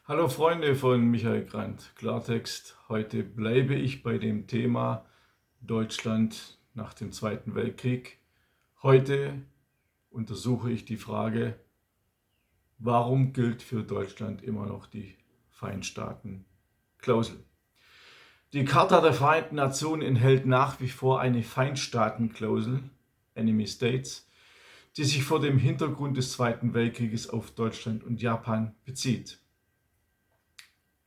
Hallo Freunde von Michael Grant, Klartext. Heute bleibe ich bei dem Thema Deutschland nach dem Zweiten Weltkrieg. Heute untersuche ich die Frage, warum gilt für Deutschland immer noch die Feindstaatenklausel? Die Charta der Vereinten Nationen enthält nach wie vor eine Feindstaatenklausel, Enemy States, die sich vor dem Hintergrund des Zweiten Weltkrieges auf Deutschland und Japan bezieht.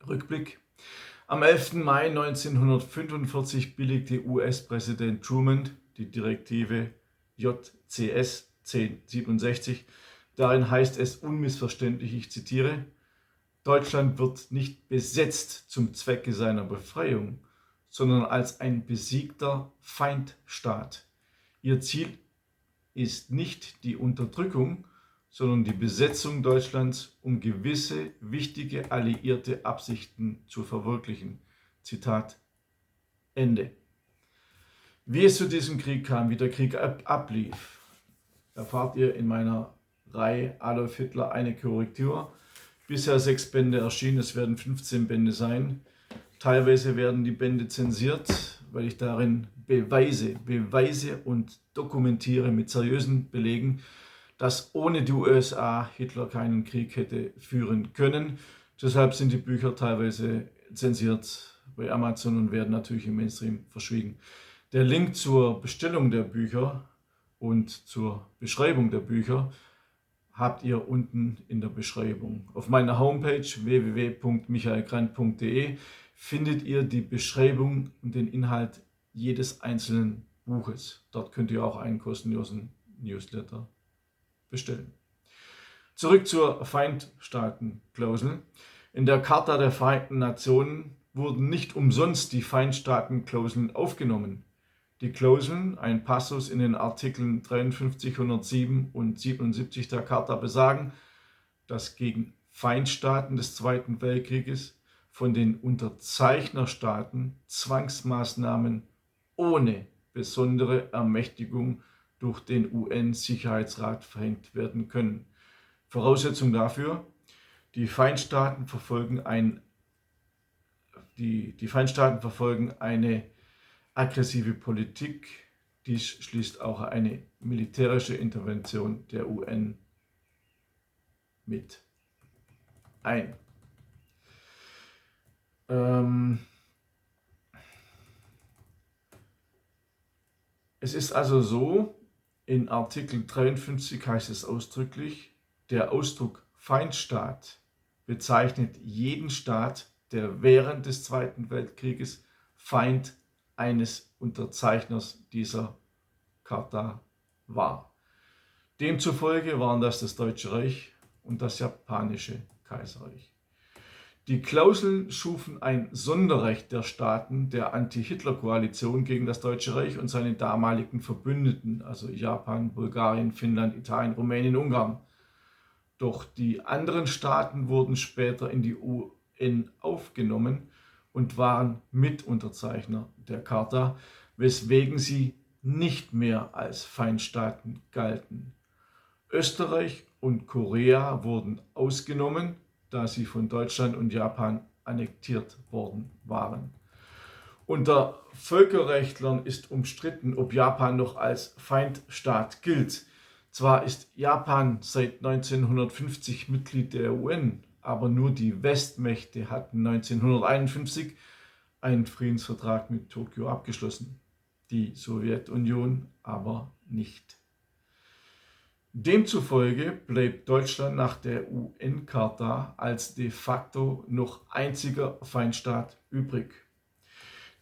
Rückblick. Am 11. Mai 1945 billigte US-Präsident Truman die Direktive JCS 1067. Darin heißt es unmissverständlich, ich zitiere: Deutschland wird nicht besetzt zum Zwecke seiner Befreiung, sondern als ein besiegter Feindstaat. Ihr Ziel ist nicht die Unterdrückung, sondern die Besetzung Deutschlands, um gewisse wichtige alliierte Absichten zu verwirklichen. Zitat Ende. Wie es zu diesem Krieg kam, wie der Krieg ablief, erfahrt ihr in meiner Reihe Adolf Hitler eine Korrektur. Bisher 6 Bände erschienen, es werden 15 Bände sein. Teilweise werden die Bände zensiert, weil ich darin beweise und dokumentiere mit seriösen Belegen, dass ohne die USA Hitler keinen Krieg hätte führen können. Deshalb sind die Bücher teilweise zensiert bei Amazon und werden natürlich im Mainstream verschwiegen. Der Link zur Bestellung der Bücher und zur Beschreibung der Bücher habt ihr unten in der Beschreibung. Auf meiner Homepage www.michaelgrant.de findet ihr die Beschreibung und den Inhalt jedes einzelnen Buches. Dort könnt ihr auch einen kostenlosen Newsletter bestellen. Zurück zur Feindstaatenklausel. In der Charta der Vereinten Nationen wurden nicht umsonst die Feindstaatenklauseln aufgenommen. Die Klauseln, ein Passus in den Artikeln 53, 107 und 77 der Charta, besagen, dass gegen Feindstaaten des Zweiten Weltkrieges von den Unterzeichnerstaaten Zwangsmaßnahmen ohne besondere Ermächtigung durch den UN-Sicherheitsrat verhängt werden können. Voraussetzung dafür: die Feindstaaten verfolgen eine aggressive Politik. Dies schließt auch eine militärische Intervention der UN mit ein. Es ist also so, in Artikel 53 heißt es ausdrücklich, der Ausdruck Feindstaat bezeichnet jeden Staat, der während des Zweiten Weltkrieges Feind eines Unterzeichners dieser Charta war. Demzufolge waren das Deutsche Reich und das Japanische Kaiserreich. Die Klauseln schufen ein Sonderrecht der Staaten der Anti-Hitler-Koalition gegen das Deutsche Reich und seine damaligen Verbündeten, also Japan, Bulgarien, Finnland, Italien, Rumänien, Ungarn. Doch die anderen Staaten wurden später in die UN aufgenommen und waren Mitunterzeichner der Charta, weswegen sie nicht mehr als Feindstaaten galten. Österreich und Korea wurden ausgenommen, da sie von Deutschland und Japan annektiert worden waren. Unter Völkerrechtlern ist umstritten, ob Japan noch als Feindstaat gilt. Zwar ist Japan seit 1950 Mitglied der UN, aber nur die Westmächte hatten 1951 einen Friedensvertrag mit Tokio abgeschlossen, die Sowjetunion aber nicht. Demzufolge bleibt Deutschland nach der UN-Charta als de facto noch einziger Feindstaat übrig.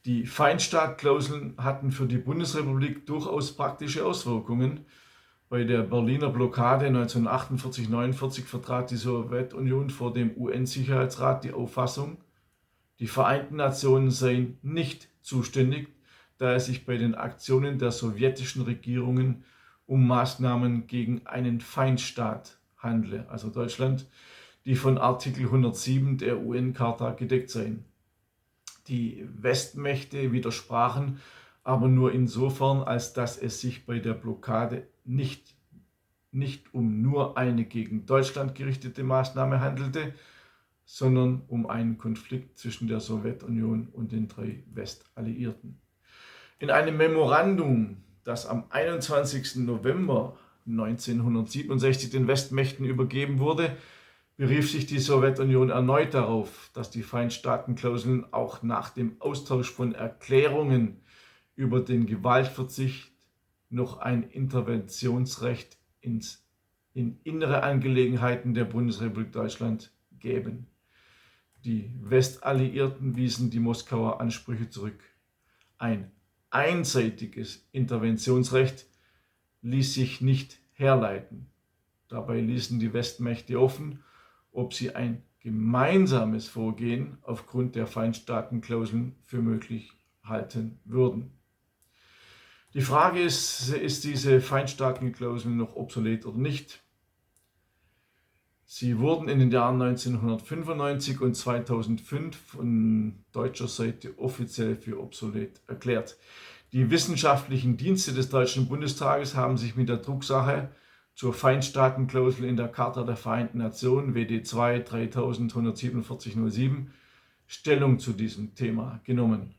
Die Feindstaatklauseln hatten für die Bundesrepublik durchaus praktische Auswirkungen. Bei der Berliner Blockade 1948-49 vertrat die Sowjetunion vor dem UN-Sicherheitsrat die Auffassung, die Vereinten Nationen seien nicht zuständig, da es sich bei den Aktionen der sowjetischen Regierungen um Maßnahmen gegen einen Feindstaat handle, also Deutschland, die von Artikel 107 der UN-Charta gedeckt seien. Die Westmächte widersprachen, aber nur insofern, als dass es sich bei der Blockade nicht um nur eine gegen Deutschland gerichtete Maßnahme handelte, sondern um einen Konflikt zwischen der Sowjetunion und den 3 Westalliierten. In einem Memorandum, das am 21. November 1967 den Westmächten übergeben wurde, berief sich die Sowjetunion erneut darauf, dass die Feindstaatenklauseln auch nach dem Austausch von Erklärungen über den Gewaltverzicht noch ein Interventionsrecht in innere Angelegenheiten der Bundesrepublik Deutschland gäben. Die Westalliierten wiesen die Moskauer Ansprüche zurück. Ein einseitiges Interventionsrecht ließ sich nicht herleiten. Dabei ließen die Westmächte offen, ob sie ein gemeinsames Vorgehen aufgrund der Feindstaatenklauseln für möglich halten würden. Die Frage ist diese Feindstaatenklausel noch obsolet oder nicht? Sie wurden in den Jahren 1995 und 2005 von deutscher Seite offiziell für obsolet erklärt. Die wissenschaftlichen Dienste des Deutschen Bundestages haben sich mit der Drucksache zur Feindstaatenklausel in der Charta der Vereinten Nationen WD 2 3147/07 Stellung zu diesem Thema genommen.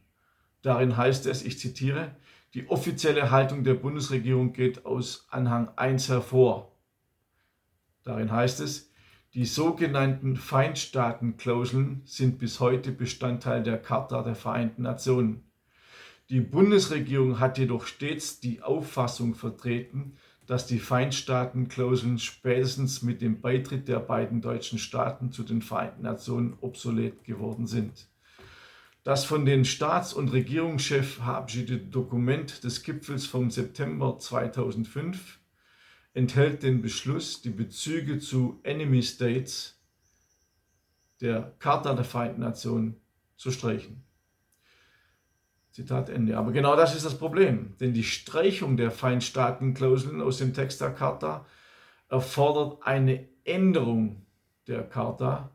Darin heißt es, ich zitiere, die offizielle Haltung der Bundesregierung geht aus Anhang 1 hervor. Darin heißt es, die sogenannten Feindstaatenklauseln sind bis heute Bestandteil der Charta der Vereinten Nationen. Die Bundesregierung hat jedoch stets die Auffassung vertreten, dass die Feindstaatenklauseln spätestens mit dem Beitritt der beiden deutschen Staaten zu den Vereinten Nationen obsolet geworden sind. Das von den Staats- und Regierungschefs verabschiedete Dokument des Gipfels vom September 2005 enthält den Beschluss, die Bezüge zu Enemy States der Charta der Vereinten Nationen zu streichen. Zitat Ende. Aber genau das ist das Problem, denn die Streichung der Feindstaatenklauseln aus dem Text der Charta erfordert eine Änderung der Charta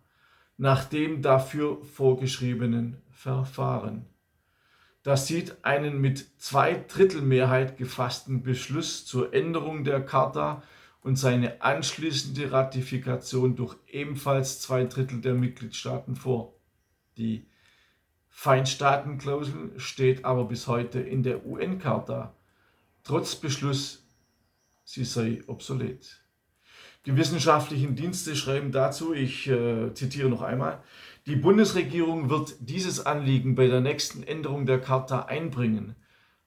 nach dem dafür vorgeschriebenen Verfahren. Das sieht einen mit 2/3 Mehrheit gefassten Beschluss zur Änderung der Charta und seine anschließende Ratifikation durch ebenfalls 2/3 der Mitgliedstaaten vor. Die Feindstaatenklausel steht aber bis heute in der UN-Charta, trotz Beschluss, sie sei obsolet. Die wissenschaftlichen Dienste schreiben dazu, ich zitiere noch einmal, die Bundesregierung wird dieses Anliegen bei der nächsten Änderung der Charta einbringen.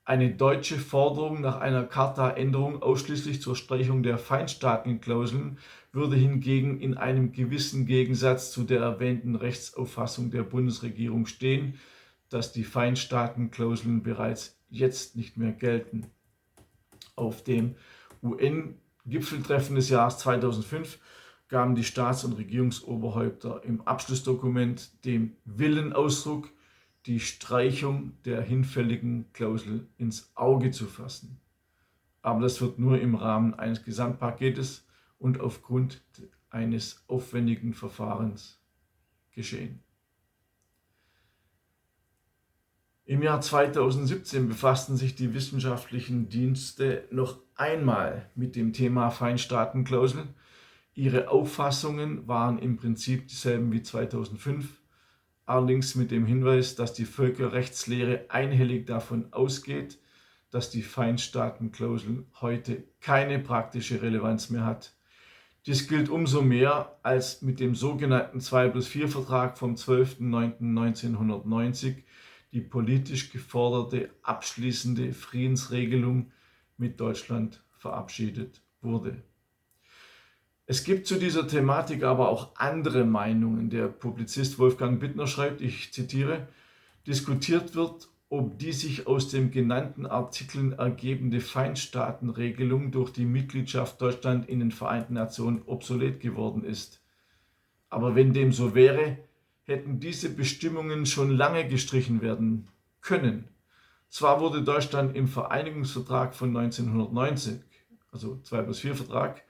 Eine deutsche Forderung nach einer Charta-Änderung ausschließlich zur Streichung der Feindstaatenklauseln würde hingegen in einem gewissen Gegensatz zu der erwähnten Rechtsauffassung der Bundesregierung stehen, dass die Feindstaatenklauseln bereits jetzt nicht mehr gelten. Auf dem UN-Gipfeltreffen des Jahres 2005 gaben die Staats- und Regierungsoberhäupter im Abschlussdokument dem Willen Ausdruck, die Streichung der hinfälligen Klausel ins Auge zu fassen. Aber das wird nur im Rahmen eines Gesamtpaketes und aufgrund eines aufwendigen Verfahrens geschehen. Im Jahr 2017 befassten sich die wissenschaftlichen Dienste noch einmal mit dem Thema Feindstaatenklausel. Ihre Auffassungen waren im Prinzip dieselben wie 2005, allerdings mit dem Hinweis, dass die Völkerrechtslehre einhellig davon ausgeht, dass die Feindstaatenklausel heute keine praktische Relevanz mehr hat. Dies gilt umso mehr, als mit dem sogenannten 2+4-Vertrag vom 12.09.1990 die politisch geforderte abschließende Friedensregelung mit Deutschland verabschiedet wurde. Es gibt zu dieser Thematik aber auch andere Meinungen. Der Publizist Wolfgang Bittner schreibt, ich zitiere, diskutiert wird, ob die sich aus den genannten Artikeln ergebende Feindstaatenregelung durch die Mitgliedschaft Deutschland in den Vereinten Nationen obsolet geworden ist. Aber wenn dem so wäre, hätten diese Bestimmungen schon lange gestrichen werden können. Zwar wurde Deutschland im Vereinigungsvertrag von 1990, also 2+4-Vertrag,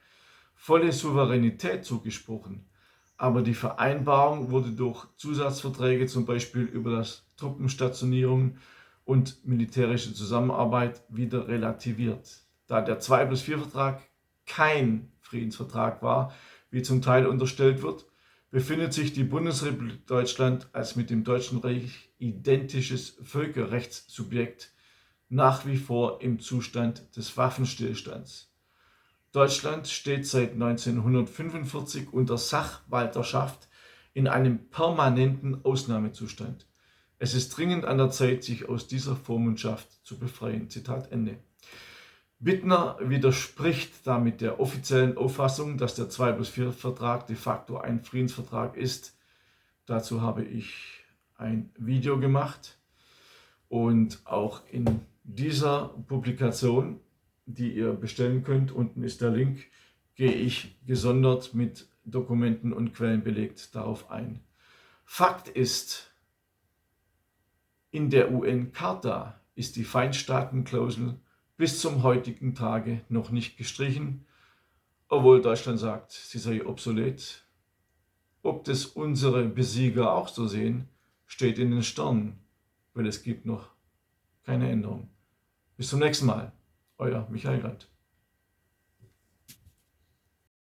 volle Souveränität zugesprochen, aber die Vereinbarung wurde durch Zusatzverträge, zum Beispiel über das Truppenstationierung und militärische Zusammenarbeit, wieder relativiert. Da der 2+4-Vertrag kein Friedensvertrag war, wie zum Teil unterstellt wird, befindet sich die Bundesrepublik Deutschland als mit dem Deutschen Reich identisches Völkerrechtssubjekt nach wie vor im Zustand des Waffenstillstands. Deutschland steht seit 1945 unter Sachwalterschaft in einem permanenten Ausnahmezustand. Es ist dringend an der Zeit, sich aus dieser Vormundschaft zu befreien. Zitat Ende. Bittner widerspricht damit der offiziellen Auffassung, dass der 2+4-Vertrag de facto ein Friedensvertrag ist. Dazu habe ich ein Video gemacht und auch in dieser Publikation, die ihr bestellen könnt, unten ist der Link, gehe ich gesondert mit Dokumenten und Quellen belegt darauf ein. Fakt ist, in der UN-Charta ist die Feindstaatenklausel bis zum heutigen Tage noch nicht gestrichen, obwohl Deutschland sagt, sie sei obsolet. Ob das unsere Besieger auch so sehen, steht in den Sternen, weil es gibt noch keine Änderung. Bis zum nächsten Mal, euer Michael Grant.